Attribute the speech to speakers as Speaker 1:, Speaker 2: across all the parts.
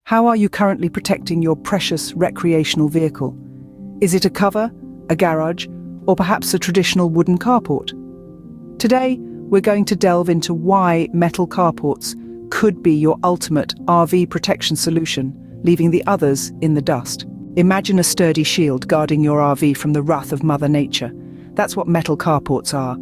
Speaker 1: How are you currently protecting your precious recreational vehicle? Is it a cover, a garage, or perhaps a traditional wooden carport? Today, we're going to delve into why metal carports could be your ultimate RV protection solution, leaving the others in the dust. Imagine a sturdy shield guarding your RV from the wrath of Mother Nature. That's what metal carports are.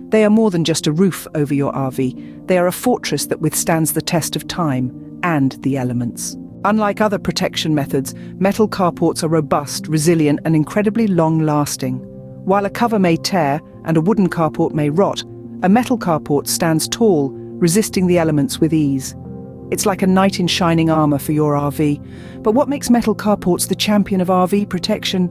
Speaker 1: They are more than just a roof over your RV. They are a fortress that withstands the test of time and the elements. Unlike other protection methods, metal carports are robust, resilient, and incredibly long-lasting. While a cover may tear and a wooden carport may rot, a metal carport stands tall, resisting the elements with ease. It's like a knight in shining armor for your RV. But what makes metal carports the champion of RV protection?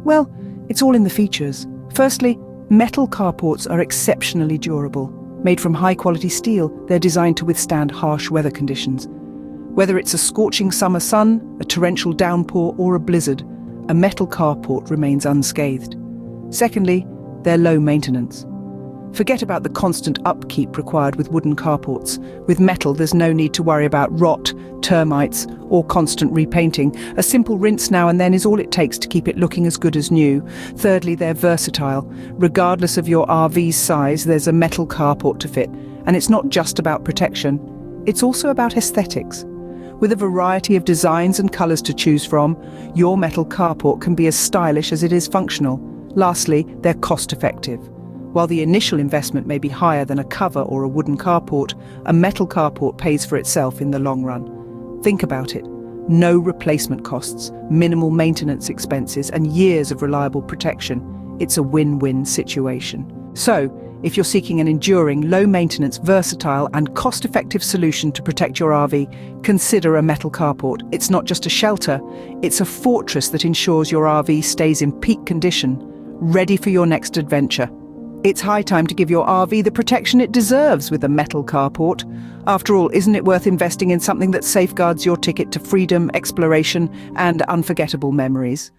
Speaker 1: Well, it's all in the features. Firstly, metal carports are exceptionally durable. Made from high-quality steel, they're designed to withstand harsh weather conditions. Whether it's a scorching summer sun, a torrential downpour, or a blizzard, a metal carport remains unscathed. Secondly, they're low maintenance. Forget about the constant upkeep required with wooden carports. With metal, there's no need to worry about rot, termites, or constant repainting. A simple rinse now and then is all it takes to keep it looking as good as new. Thirdly, they're versatile. Regardless of your RV's size, there's a metal carport to fit. And it's not just about protection, it's also about aesthetics. With a variety of designs and colours to choose from, your metal carport can be as stylish as it is functional. Lastly, they're cost-effective. While the initial investment may be higher than a cover or a wooden carport, a metal carport pays for itself in the long run. Think about it. No replacement costs, minimal maintenance expenses, and years of reliable protection. It's a win-win situation. So, if you're seeking an enduring, low-maintenance, versatile, and cost-effective solution to protect your RV, consider a metal carport. It's not just a shelter, it's a fortress that ensures your RV stays in peak condition, ready for your next adventure. It's high time to give your RV the protection it deserves with a metal carport. After all, isn't it worth investing in something that safeguards your ticket to freedom, exploration, and unforgettable memories?